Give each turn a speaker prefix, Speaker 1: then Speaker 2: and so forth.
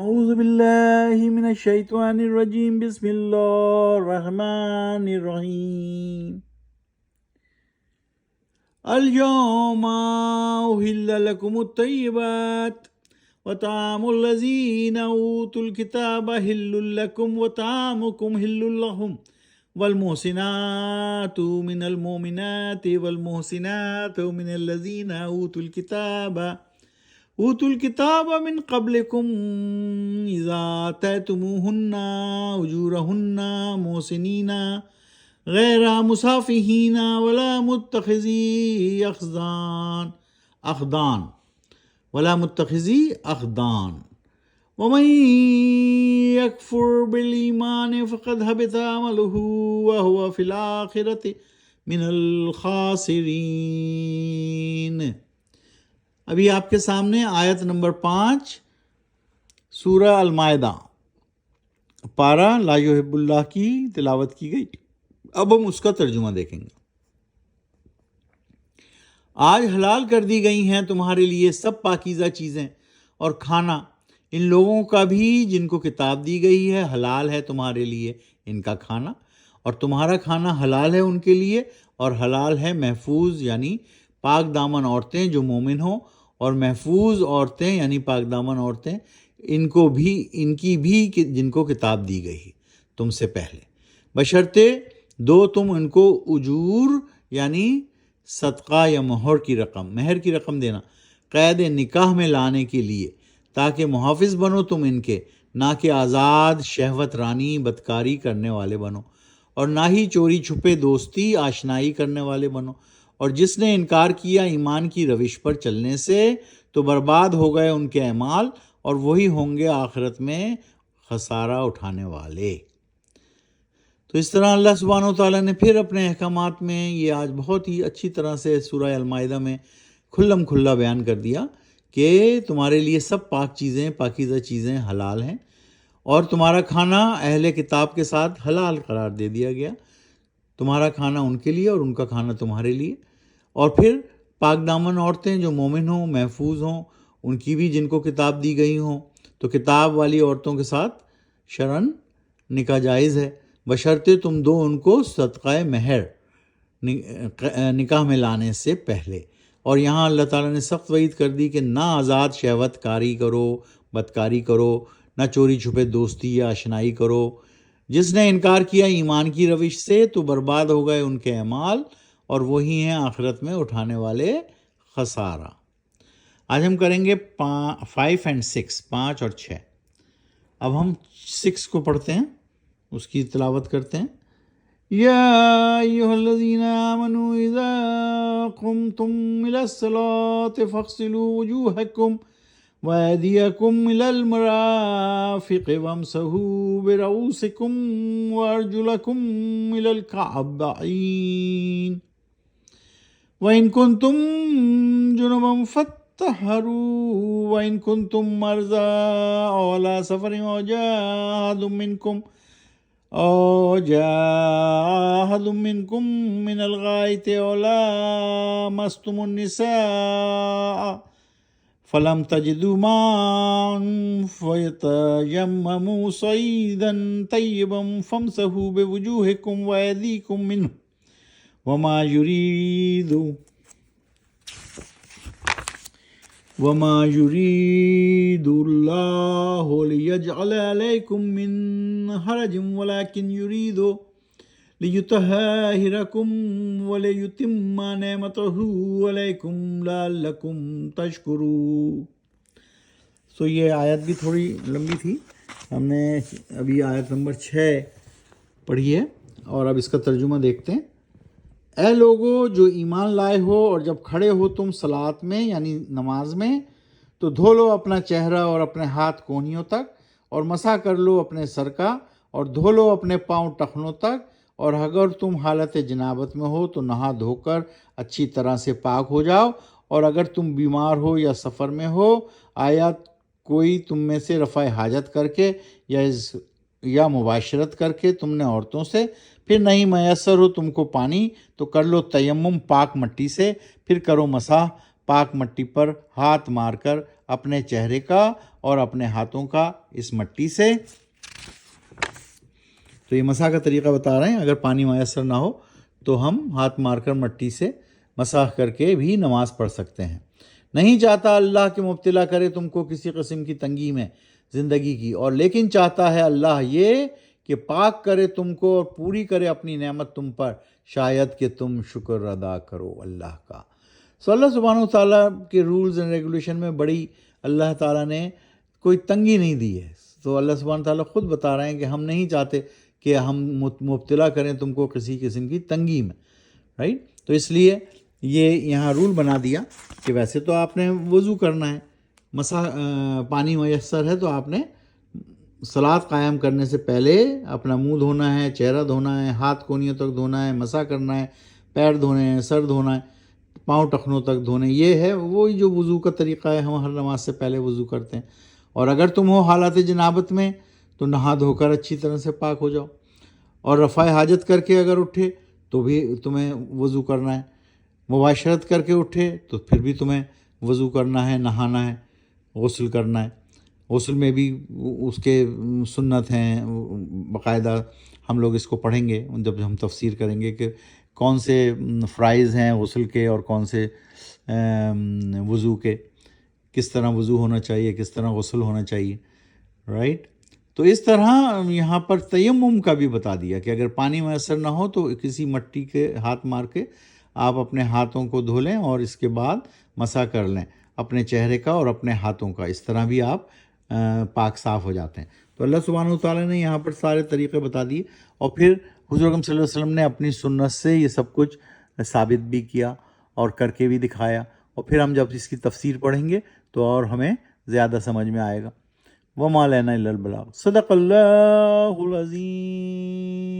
Speaker 1: أعوذ بالله من الشيطان الرجيم بسم الله الرحمن الرحيم اليوم أحل لكم الطيبات وطعام الذين أوتوا الكتاب حل لكم وطعامكم حل لهم والمحسنات من المؤمنات والمحسنات من الذين أوتوا الكتاب من قبلكم إذا آتيتموهن أجورهن محسنين غیر مصافحین ولا متخذی اخدان ومن یکفر بالایمان فقد حبط عمله وهو فی الآخرۃ من الخاسرین۔ ابھی آپ کے سامنے آیت نمبر 5 سورہ المائدہ پارہ لا یحب اللہ کی تلاوت کی گئی۔ اب ہم اس کا ترجمہ دیکھیں گے۔ آج حلال کر دی گئی ہیں تمہارے لیے سب پاکیزہ چیزیں اور کھانا ان لوگوں کا بھی جن کو کتاب دی گئی ہے، حلال ہے تمہارے لیے ان کا کھانا، اور تمہارا کھانا حلال ہے ان کے لیے، اور حلال ہے محفوظ یعنی پاک دامن عورتیں جو مومن ہوں، اور محفوظ عورتیں یعنی پاک دامن عورتیں ان کی بھی جن کو کتاب دی گئی تم سے پہلے، بشرطے دو تم ان کو اجور یعنی صدقہ یا مہر کی رقم دینا قید نکاح میں لانے کے لیے، تاکہ محافظ بنو تم ان کے، نہ کہ آزاد شہوت رانی بدکاری کرنے والے بنو، اور نہ ہی چوری چھپے دوستی آشنائی کرنے والے بنو، اور جس نے انکار کیا ایمان کی روش پر چلنے سے تو برباد ہو گئے ان کے اعمال، اور وہی ہوں گے آخرت میں خسارہ اٹھانے والے۔ تو اس طرح اللہ سبحانہ و تعالیٰ نے پھر اپنے احکامات میں یہ آج بہت ہی اچھی طرح سے سورہ المائدہ میں کھلم کھلا بیان کر دیا کہ تمہارے لیے سب پاکیزہ چیزیں حلال ہیں، اور تمہارا کھانا اہل کتاب کے ساتھ حلال قرار دے دیا گیا، تمہارا کھانا ان کے لیے اور ان کا کھانا تمہارے لیے، اور پھر پاک دامن عورتیں جو مومن ہوں محفوظ ہوں ان کی بھی جن کو کتاب دی گئی ہوں، تو کتاب والی عورتوں کے ساتھ شرعاً نکاح جائز ہے، بشرطے تم دو ان کو صدقہ مہر نکاح میں لانے سے پہلے۔ اور یہاں اللہ تعالیٰ نے سخت وعید کر دی کہ نہ آزاد شہوت کاری کرو، بدکاری کرو، نہ چوری چھپے دوستی یا آشنائی کرو، جس نے انکار کیا ایمان کی روش سے تو برباد ہو گئے ان کے اعمال، اور وہی ہیں آخرت میں اٹھانے والے خسارہ۔ آج ہم کریں گے 5 اور 6، 5 اور 6۔ اب ہم 6 کو پڑھتے ہیں، اس کی تلاوت کرتے ہیں۔ یا ایھا الذین آمنوا اذا قمتم الی الصلاۃ فاغسلوا وجوہکم وایدیکم الی المرافق وامسحوا برؤوسکم وارجلکم الی الکعبین وإن كنتم جنبا فاطہروا وإن كنتم مرضى أو على سفر أو جاء أحد منكم من الغائط أو لامستم النساء فلم تجدوا ماء فتيمموا صعيدا طيبا فامسحوا بوجوهكم وأيديكم منه وما يريد الله ليجعل عليكم من حرج ولكن يريد ليطهركم وليتم نعمته عليكم لعلكم تشكرون۔ تو یہ آیت بھی تھوڑی لمبی تھی، ہم نے ابھی آیت نمبر 6 پڑھی ہے، اور اب اس کا ترجمہ دیکھتے ہیں۔ اے لوگو جو ایمان لائے ہو، اور جب کھڑے ہو تم صلاۃ میں یعنی نماز میں، تو دھو لو اپنا چہرہ اور اپنے ہاتھ کونیوں تک، اور مسح کر لو اپنے سر کا، اور دھو لو اپنے پاؤں ٹخنوں تک، اور اگر تم حالت جنابت میں ہو تو نہا دھو کر اچھی طرح سے پاک ہو جاؤ، اور اگر تم بیمار ہو یا سفر میں ہو، آیا کوئی تم میں سے رفع حاجت کر کے یا مباشرت کر کے تم نے عورتوں سے، پھر نہیں میسر ہو تم کو پانی، تو کر لو تیمم پاک مٹی سے، پھر کرو مسح پاک مٹی پر ہاتھ مار کر اپنے چہرے کا اور اپنے ہاتھوں کا اس مٹی سے. تو یہ مسح کا طریقہ بتا رہے ہیں. اگر پانی میسر نہ ہو تو ہم ہاتھ مار کر مٹی سے مسح کر کے بھی نماز پڑھ سکتے ہیں. نہیں چاہتا اللہ کہ مبتلا کرے تم کو کسی قسم کی تنگی میں زندگی کی، اور لیکن چاہتا ہے اللہ یہ کہ پاک کرے تم کو اور پوری کرے اپنی نعمت تم پر، شاید کہ تم شکر ادا کرو اللہ کا. سو اللہ سبحانہ وتعالیٰ کے رولز اینڈ ریگولیشن میں بڑی اللہ تعالیٰ نے کوئی تنگی نہیں دی ہے. تو اللہ سبحانہ وتعالیٰ خود بتا رہے ہیں کہ ہم نہیں چاہتے کہ ہم مبتلا کریں تم کو کسی قسم کی تنگی میں، رائٹ. تو اس لیے یہ یہاں رول بنا دیا کہ ویسے تو آپ نے وضو کرنا ہے، پانی میسر ہے تو آپ نے صلاۃ قائم کرنے سے پہلے اپنا منہ دھونا ہے، چہرہ دھونا ہے، ہاتھ کونیوں تک دھونا ہے، مسح کرنا ہے، پیر دھونے ہیں، سر دھونا ہے، پاؤں ٹخنوں تک دھونے. یہ ہے وہی جو وضو کا طریقہ ہے، ہم ہر نماز سے پہلے وضو کرتے ہیں. اور اگر تم ہو حالت جنابت میں تو نہا دھو کر اچھی طرح سے پاک ہو جاؤ. اور رفع حاجت کر کے اگر اٹھے تو بھی تمہیں وضو کرنا ہے. مباشرت کر کے اٹھے تو پھر بھی تمہیں وضو کرنا ہے، نہانا ہے، غسل کرنا ہے. غسل میں بھی اس کے سنت ہیں باقاعدہ. ہم لوگ اس کو پڑھیں گے جب ہم تفسیر کریں گے کہ کون سے فرائض ہیں غسل کے اور کون سے وضو کے، کس طرح وضو ہونا چاہیے، کس طرح غسل ہونا چاہیے، رائٹ. تو اس طرح یہاں پر تیمم کا بھی بتا دیا کہ اگر پانی میسر نہ ہو تو کسی مٹی کے ہاتھ مار کے آپ اپنے ہاتھوں کو دھو لیں اور اس کے بعد مسح کر لیں اپنے چہرے کا اور اپنے ہاتھوں کا. اس طرح بھی آپ پاک صاف ہو جاتے ہیں. تو اللہ سبحانہ وتعالیٰ نے یہاں پر سارے طریقے بتا دیے، اور پھر حضور اکرم صلی اللہ علیہ وسلم نے اپنی سنت سے یہ سب کچھ ثابت بھی کیا اور کر کے بھی دکھایا. اور پھر ہم جب اس کی تفسیر پڑھیں گے تو اور ہمیں زیادہ سمجھ میں آئے گا. وَمَا لَنَا إِلَّا الْبَلَاغُ. صدق اللہ العظیم.